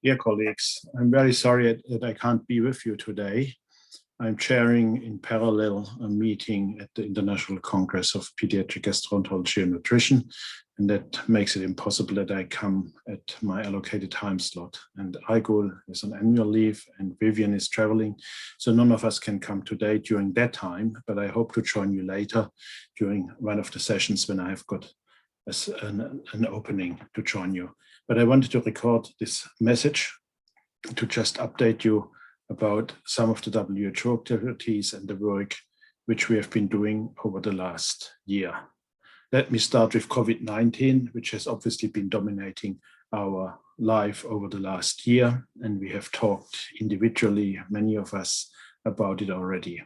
Dear colleagues, I'm very sorry that I can't be with you today. I'm chairing in parallel a meeting at the International Congress of Pediatric Gastroenterology and Nutrition, and that makes it impossible that I come at my allocated time slot. And Aigul is on annual leave and Vivian is traveling, so none of us can come today during that time, but I hope to join you later during one of the sessions when I have got an opening to join you. But I wanted to record this message to just update you about some of the WHO activities and the work which we have been doing over the last year. Let me start with COVID-19, which has obviously been dominating our life over the last year, and we have talked individually, many of us, about it already.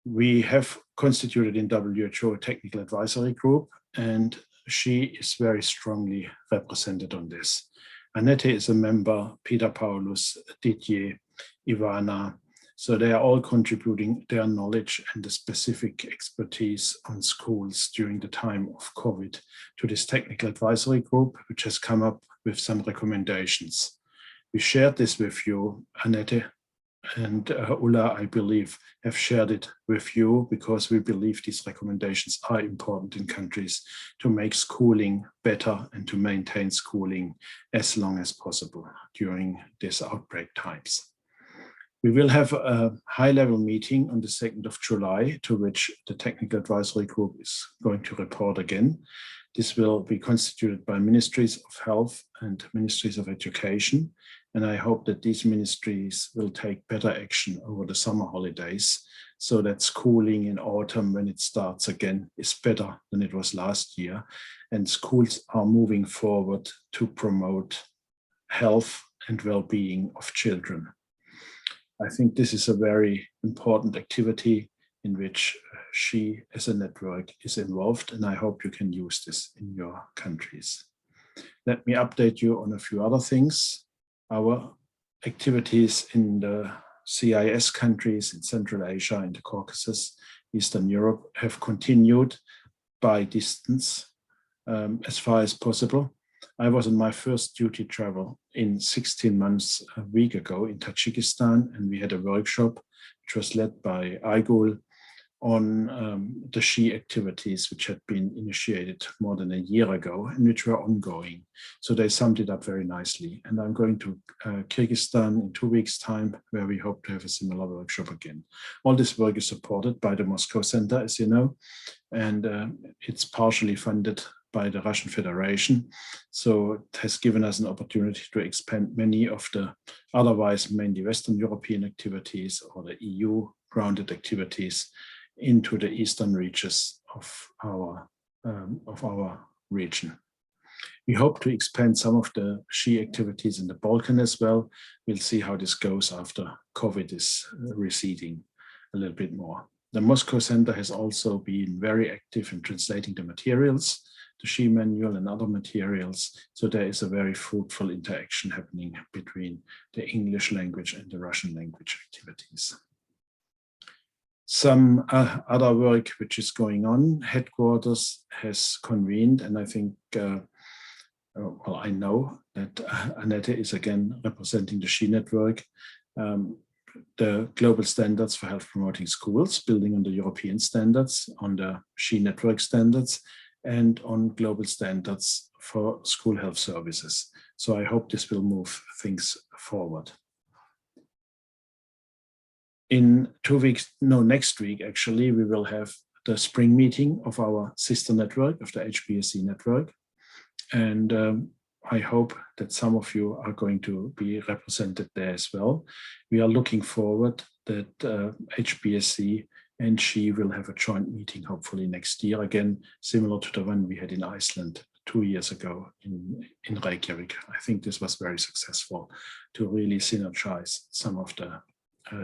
We have constituted in WHO a technical advisory group, and she is very strongly represented on this. Annette is a member, Peter Paulus, Didier, Ivana, so they are all contributing their knowledge and the specific expertise on schools during the time of COVID to this technical advisory group, which has come up with some recommendations. We shared this with you, Annette, and Ulla, I believe, have shared it with you because we believe these recommendations are important in countries to make schooling better and to maintain schooling as long as possible during these outbreak times. We will have a high-level meeting on the 2nd of July, to which the Technical Advisory Group is going to report again. This will be constituted by Ministries of Health and Ministries of Education, and I hope that these ministries will take better action over the summer holidays so that schooling in autumn, when it starts again, is better than it was last year, and schools are moving forward to promote health and well-being of children. I think this is a very important activity in which she as a network is involved, and I hope you can use this in your countries. Let me update you on a few other things. Our activities in the CIS countries in Central Asia, in the Caucasus, Eastern Europe have continued by distance as far as possible. I was on my first duty travel in 16 months a week ago in Tajikistan, and we had a workshop which was led by Aigul on the SHE activities which had been initiated more than a year ago and which were ongoing. So they summed it up very nicely. And I'm going to Kyrgyzstan in 2 weeks' time, where we hope to have a similar workshop again. All this work is supported by the Moscow Center, as you know, and it's partially funded by the Russian Federation. So it has given us an opportunity to expand many of the otherwise mainly Western European activities or the EU-grounded activities into the eastern reaches of our region. We hope to expand some of the SHE activities in the Balkan as well. We'll see how this goes after COVID is receding a little bit more. The Moscow Center has also been very active in translating the materials, the SHE manual and other materials. So there is a very fruitful interaction happening between the English language and the Russian language activities. Some other work which is going on, headquarters has convened, and I think, well, I know that Annette is again representing the SHE network, the global standards for health promoting schools, building on the European standards, on the SHE network standards, and on global standards for school health services. So I hope this will move things forward. In 2 weeks, no, next week actually, we will have the spring meeting of our sister network, of the HBSC network. And I hope that some of you are going to be represented there as well. We are looking forward that HBSC and SHE will have a joint meeting hopefully next year, again, similar to the one we had in Iceland 2 years ago in Reykjavik. I think this was very successful to really synergize some of the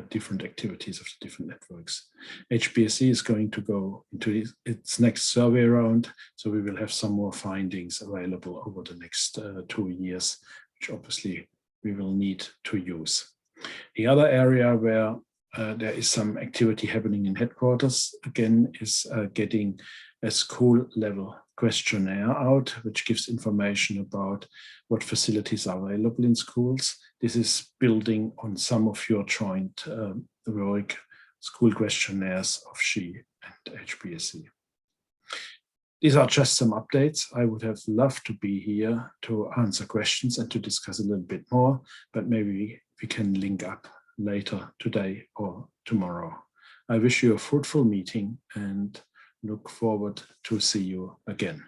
different activities of the different networks. HBSC is going to go into its next survey round, so we will have some more findings available over the next 2 years, which obviously we will need to use. The other area where there is some activity happening in headquarters, again, is getting a school level questionnaire out, which gives information about what facilities are available in schools. This is building on some of your joint work school questionnaires of SHE and HPSC. These are just some updates. I would have loved to be here to answer questions and to discuss a little bit more, but maybe we can link up later today or tomorrow. I wish you a fruitful meeting and look forward to see you again.